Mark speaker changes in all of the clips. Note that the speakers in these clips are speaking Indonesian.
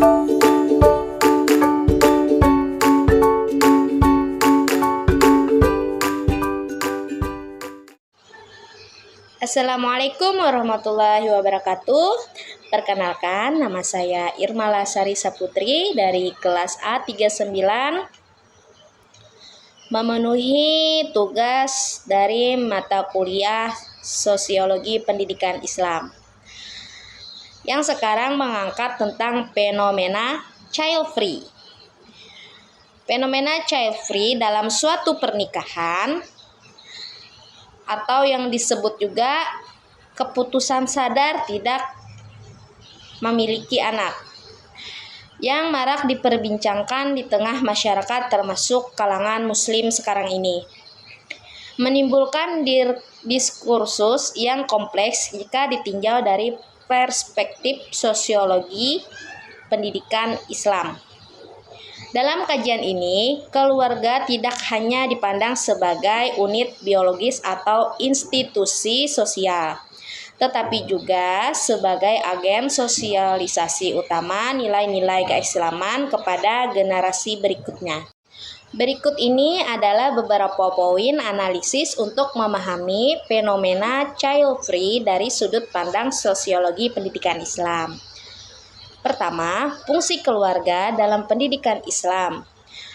Speaker 1: Assalamualaikum warahmatullahi wabarakatuh. Perkenalkan, nama saya Irmala Sari Saputri dari kelas A39, memenuhi tugas dari mata kuliah Sosiologi Pendidikan Islam, yang sekarang mengangkat tentang fenomena child free. Fenomena child free dalam suatu pernikahan, atau yang disebut juga keputusan sadar tidak memiliki anak, yang marak diperbincangkan di tengah masyarakat termasuk kalangan muslim sekarang ini, menimbulkan diskursus yang kompleks jika ditinjau dari perspektif sosiologi pendidikan Islam. Dalam kajian ini, keluarga tidak hanya dipandang sebagai unit biologis atau institusi sosial, tetapi juga sebagai agen sosialisasi utama nilai-nilai keislaman kepada generasi berikutnya. Berikut ini adalah beberapa poin analisis untuk memahami fenomena child free dari sudut pandang sosiologi pendidikan Islam. Pertama, fungsi keluarga dalam pendidikan Islam.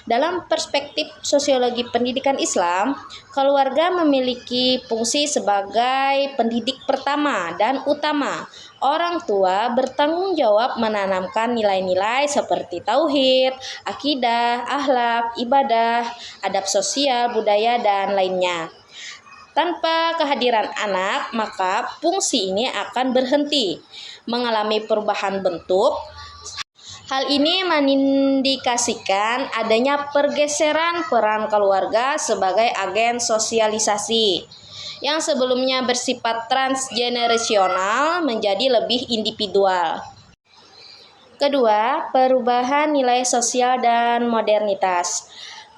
Speaker 1: Dalam perspektif sosiologi pendidikan Islam, keluarga memiliki fungsi sebagai pendidik pertama dan utama. Orang tua bertanggung jawab menanamkan nilai-nilai seperti tauhid, akidah, akhlak, ibadah, adab sosial, budaya, dan lainnya. Tanpa kehadiran anak, maka fungsi ini akan berhenti, mengalami perubahan bentuk. Hal ini mengindikasikan adanya pergeseran peran keluarga sebagai agen sosialisasi, yang sebelumnya bersifat transgenerasional menjadi lebih individual. Kedua, perubahan nilai sosial dan modernitas.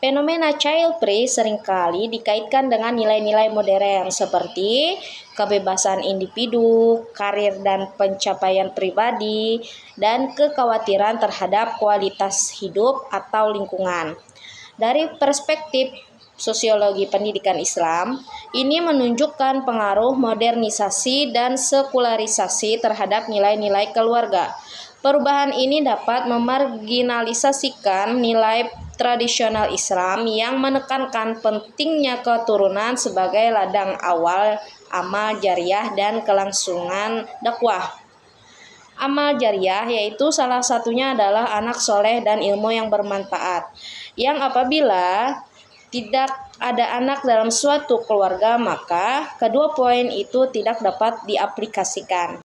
Speaker 1: Fenomena child free seringkali dikaitkan dengan nilai-nilai modern seperti kebebasan individu, karir dan pencapaian pribadi, dan kekhawatiran terhadap kualitas hidup atau lingkungan. Dari perspektif sosiologi pendidikan Islam, ini menunjukkan pengaruh modernisasi dan sekularisasi terhadap nilai-nilai keluarga. Perubahan ini dapat memarginalisasikan nilai tradisional Islam yang menekankan pentingnya keturunan sebagai ladang awal amal jariah dan kelangsungan dakwah. Amal jariah yaitu salah satunya adalah anak soleh dan ilmu yang bermanfaat, yang apabila tidak ada anak dalam suatu keluarga, maka kedua poin itu tidak dapat diaplikasikan.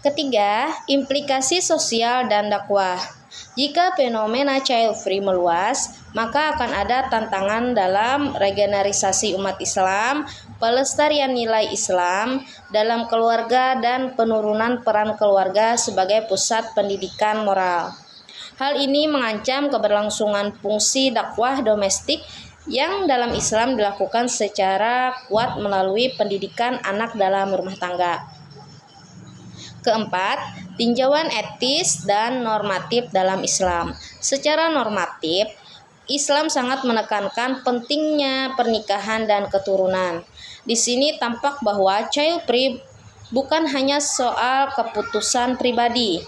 Speaker 1: Ketiga, implikasi sosial dan dakwah. Jika fenomena child free meluas, maka akan ada tantangan dalam regenerasi umat Islam, pelestarian nilai Islam dalam keluarga, dan penurunan peran keluarga sebagai pusat pendidikan moral. Hal ini mengancam keberlangsungan fungsi dakwah domestik yang dalam Islam dilakukan secara kuat melalui pendidikan anak dalam rumah tangga. Keempat, tinjauan etis dan normatif dalam Islam. Secara normatif, Islam sangat menekankan pentingnya pernikahan dan keturunan. Di sini tampak bahwa child free bukan hanya soal keputusan pribadi,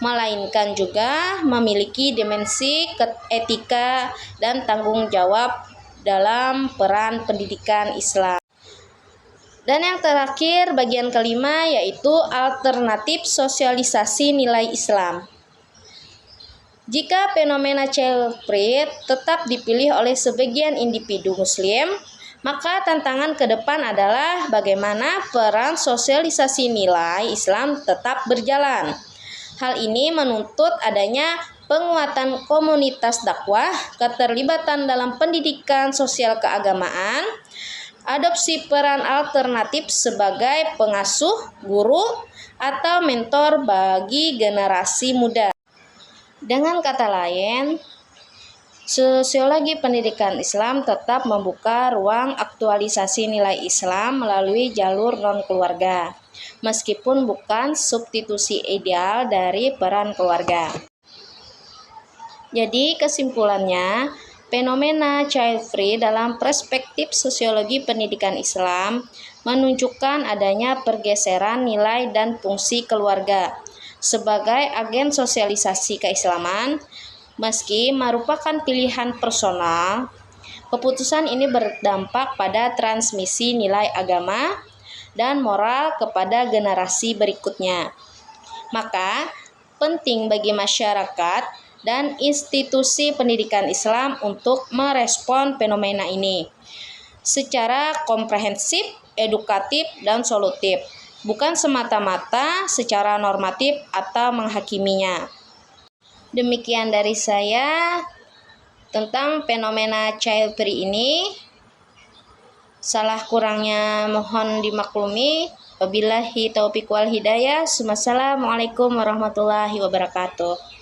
Speaker 1: melainkan juga memiliki dimensi etika dan tanggung jawab dalam peran pendidikan Islam. Dan yang terakhir, bagian kelima, yaitu alternatif sosialisasi nilai Islam. Jika fenomena child free tetap dipilih oleh sebagian individu muslim, maka tantangan ke depan adalah bagaimana peran sosialisasi nilai Islam tetap berjalan. Hal ini menuntut adanya penguatan komunitas dakwah, keterlibatan dalam pendidikan sosial keagamaan, adopsi peran alternatif sebagai pengasuh, guru, atau mentor bagi generasi muda. Dengan kata lain, sosiologi pendidikan Islam tetap membuka ruang aktualisasi nilai Islam melalui jalur non-keluarga, meskipun bukan substitusi ideal dari peran keluarga. Jadi kesimpulannya, fenomena child free dalam perspektif sosiologi pendidikan Islam menunjukkan adanya pergeseran nilai dan fungsi keluarga sebagai agen sosialisasi keislaman. Meski merupakan pilihan personal, keputusan ini berdampak pada transmisi nilai agama dan moral kepada generasi berikutnya. Maka, penting bagi masyarakat dan institusi pendidikan Islam untuk merespon fenomena ini secara komprehensif, edukatif, dan solutif, bukan semata-mata secara normatif atau menghakiminya. Demikian dari saya tentang fenomena child free ini. Salah kurangnya mohon dimaklumi. Wabillahi taufiq wal hidayah. Wassalamualaikum warahmatullahi wabarakatuh.